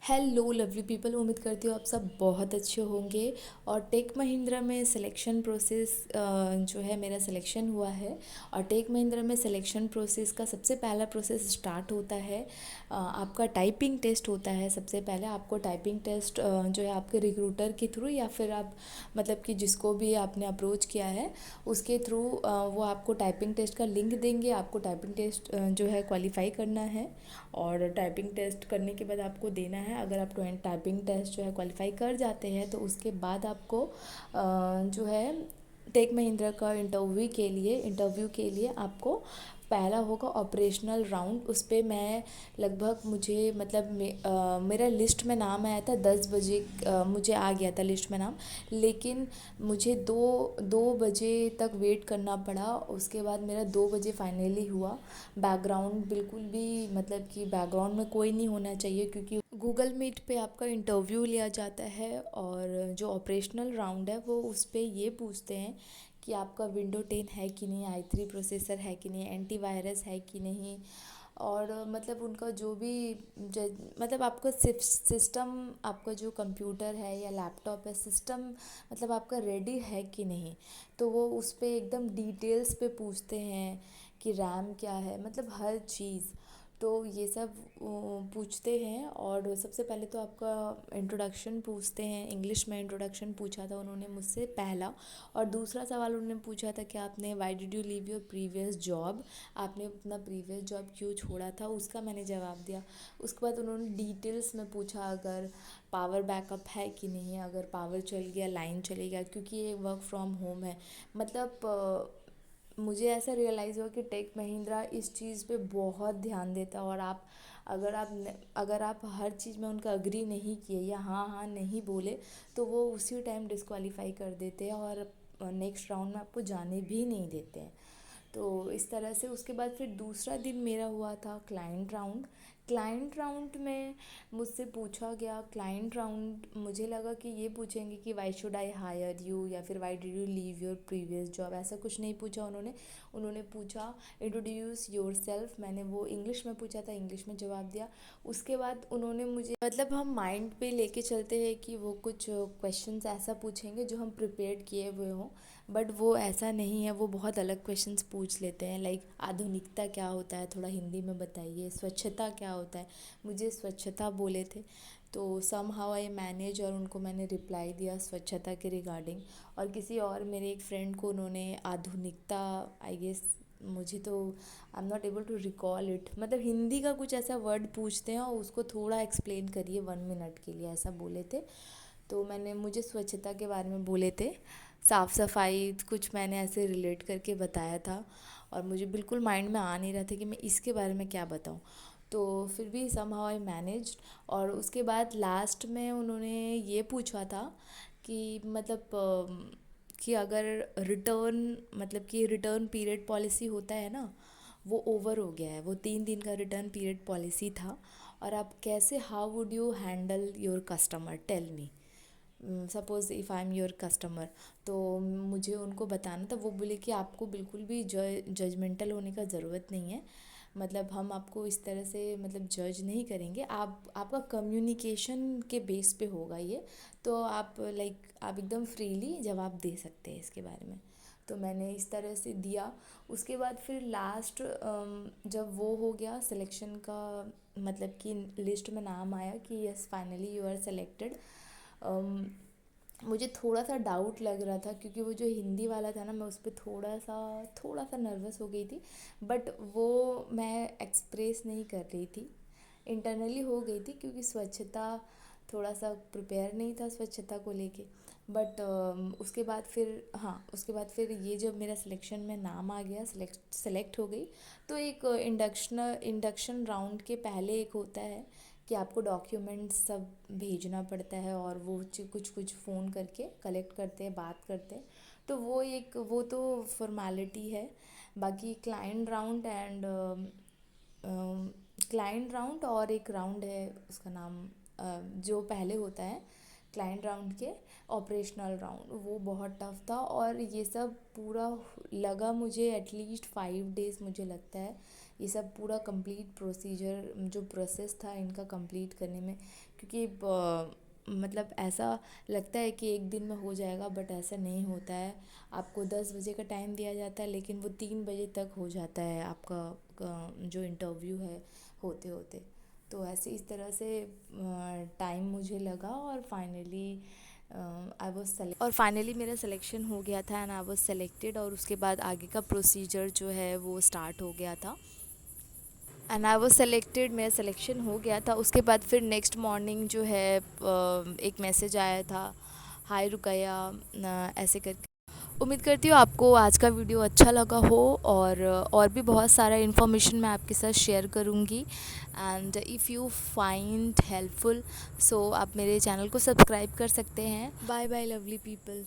Hello lovely people, उम्मीद करती हूँ आप सब बहुत अच्छे होंगे। और टेक महिंद्रा में सिलेक्शन प्रोसेस जो है मेरा सिलेक्शन हुआ है। और टेक महिंद्रा में सिलेक्शन प्रोसेस का सबसे पहला प्रोसेस स्टार्ट होता है। आपका टाइपिंग टेस्ट होता है। सबसे पहले आपको टाइपिंग टेस्ट जो है आपके रिक्रूटर के थ्रू या फिर आप मतलब कि जिसको भी आपने अप्रोच किया है उसके थ्रू वो आपको टाइपिंग टेस्ट का लिंक देंगे। आपको टाइपिंग टेस्ट जो है क्वालिफाई करना है और टाइपिंग टेस्ट करने के बाद आपको देना है। अगर आप टाइपिंग टेस्ट जो है क्वालिफाई कर जाते हैं तो उसके बाद आपको जो है टेक महिंद्रा का इंटरव्यू के लिए आपको पहला होगा ऑपरेशनल राउंड। उस पर मैं लगभग मुझे मतलब मेरा लिस्ट में नाम आया था 10 बजे। मुझे आ गया था लिस्ट में नाम, लेकिन मुझे दो दो बजे तक वेट करना पड़ा। उसके बाद मेरा 2 बजे फाइनली हुआ। बैकग्राउंड बिल्कुल भी मतलब कि बैकग्राउंड में कोई नहीं होना चाहिए, क्योंकि गूगल मीट पे आपका इंटरव्यू लिया जाता है। और जो ऑपरेशनल राउंड है वो उस पर ये पूछते हैं कि आपका विंडो 10 है कि नहीं, i3 प्रोसेसर है कि नहीं, एंटीवायरस है कि नहीं। और मतलब उनका जो भी मतलब आपका सिस्टम, आपका जो कंप्यूटर है या लैपटॉप है, सिस्टम मतलब आपका रेडी है कि नहीं। तो वो उस पर एकदम डिटेल्स पे पूछते हैं कि रैम क्या है, मतलब हर चीज़। तो ये सब पूछते हैं। और सबसे पहले तो आपका इंट्रोडक्शन पूछते हैं। इंग्लिश में इंट्रोडक्शन पूछा था उन्होंने मुझसे पहला। और दूसरा सवाल उन्होंने पूछा था कि आपने why did you leave your previous job, आपने अपना प्रीवियस जॉब क्यों छोड़ा था, उसका मैंने जवाब दिया। उसके बाद उन्होंने डिटेल्स में पूछा अगर पावर बैकअप है कि नहीं, अगर पावर चल गया, लाइन चले गया, क्योंकि ये वर्क फ्रॉम होम है। मतलब मुझे ऐसा रियलाइज़ हुआ कि टेक महिंद्रा इस चीज़ पे बहुत ध्यान देता है। और आप अगर आप हर चीज़ में उनका अग्री नहीं किए या हाँ हाँ नहीं बोले तो वो उसी टाइम डिस्क्वालीफाई कर देते हैं और नेक्स्ट राउंड में आपको जाने भी नहीं देते हैं। तो इस तरह से उसके बाद फिर दूसरा दिन मेरा हुआ था क्लाइंट राउंड। क्लाइंट राउंड में मुझसे पूछा गया, क्लाइंट राउंड मुझे लगा कि ये पूछेंगे कि why should I hire you या फिर why did you leave your previous job. ऐसा कुछ नहीं पूछा उन्होंने। उन्होंने पूछा इंट्रोड्यूस योर सेल्फ, मैंने वो इंग्लिश में पूछा था, इंग्लिश में जवाब दिया। उसके बाद उन्होंने मुझे मतलब हम माइंड पे लेके चलते हैं कि वो कुछ क्वेश्चंस ऐसा पूछेंगे जो हम प्रिपेयर किए हुए हों, बट वो ऐसा नहीं है। वो बहुत अलग क्वेश्चंस पूछ लेते हैं, लाइक आधुनिकता क्या होता है, थोड़ा हिंदी में बताइए, स्वच्छता क्या होता है। मुझे स्वच्छता बोले थे तो सम हाउ आई मैनेज, और उनको मैंने रिप्लाई दिया स्वच्छता के रिगार्डिंग। और किसी और मेरे एक फ्रेंड को उन्होंने आधुनिकता, आई गेस, मुझे तो I am not able to recall it, मतलब हिंदी का कुछ ऐसा वर्ड पूछते हैं और उसको थोड़ा एक्सप्लेन करिए 1 मिनट के लिए, ऐसा बोले थे। तो मुझे स्वच्छता के बारे में बोले थे, साफ़ सफाई कुछ मैंने ऐसे रिलेट करके बताया था। और मुझे बिल्कुल माइंड में आ नहीं रहा था कि मैं इसके बारे में क्या बताऊँ। तो फिर भी सम हाउ आई मैनेज्ड। और उसके बाद लास्ट में उन्होंने ये पूछा था कि मतलब कि अगर रिटर्न मतलब कि रिटर्न पीरियड पॉलिसी होता है ना, वो ओवर हो गया है। वो 3 दिन का रिटर्न पीरियड पॉलिसी था। और आप कैसे, how would you handle your customer, tell me, suppose if I am your customer. तो मुझे उनको बताना था। वो बोले कि आपको बिल्कुल भी जजमेंटल होने का ज़रूरत नहीं है। मतलब हम आपको इस तरह से मतलब जज नहीं करेंगे, आपका कम्युनिकेशन के बेस पे होगा ये। तो आप लाइक आप एकदम फ्रीली जवाब दे सकते हैं इसके बारे में। तो मैंने इस तरह से दिया। उसके बाद फिर लास्ट जब वो हो गया सिलेक्शन का, मतलब कि लिस्ट में नाम आया कि yes finally you are selected. मुझे थोड़ा सा डाउट लग रहा था, क्योंकि वो जो हिंदी वाला था ना, मैं उस पर थोड़ा सा नर्वस हो गई थी। बट वो मैं एक्सप्रेस नहीं कर रही थी, इंटरनली हो गई थी, क्योंकि स्वच्छता थोड़ा सा प्रिपेयर नहीं था स्वच्छता को लेके। बट उसके बाद फिर, हाँ, उसके बाद फिर ये जब मेरा सिलेक्शन में नाम आ गया, सेलेक्ट हो गई, तो एक इंडक्शन राउंड के पहले एक होता है कि आपको डॉक्यूमेंट्स सब भेजना पड़ता है। और वो कुछ कुछ फ़ोन करके कलेक्ट करते हैं, बात करते हैं। तो वो तो फॉर्मेलिटी है। बाकी क्लाइंट राउंड और एक राउंड है, उसका नाम जो पहले होता है क्लाइंट राउंड के, ऑपरेशनल राउंड, वो बहुत टफ था। और ये सब पूरा लगा मुझे एटलीस्ट 5 डेज़ मुझे लगता है ये सब पूरा कंप्लीट प्रोसीजर जो प्रोसेस था इनका कंप्लीट करने में, क्योंकि मतलब ऐसा लगता है कि एक दिन में हो जाएगा, बट ऐसा नहीं होता है। आपको 10 बजे का टाइम दिया जाता है, लेकिन वो 3 बजे तक हो जाता है आपका जो इंटरव्यू है होते होते। तो ऐसे इस तरह से टाइम मुझे लगा, और फाइनली मेरा सिलेक्शन हो गया था, एंड आई वाज सेलेक्टेड। और उसके बाद आगे का प्रोसीजर जो है वो स्टार्ट हो गया था, एंड आई वाज सेलेक्टेड। मेरा सिलेक्शन हो गया था। उसके बाद फिर नेक्स्ट मॉर्निंग जो है एक मैसेज आया था, हाय रुकैया, ऐसे करके। उम्मीद करती हूँ आपको आज का वीडियो अच्छा लगा हो, और भी बहुत सारा इन्फॉर्मेशन मैं आपके साथ शेयर करूँगी। And if you find helpful, so आप मेरे चैनल को सब्सक्राइब कर सकते हैं। Bye bye lovely people.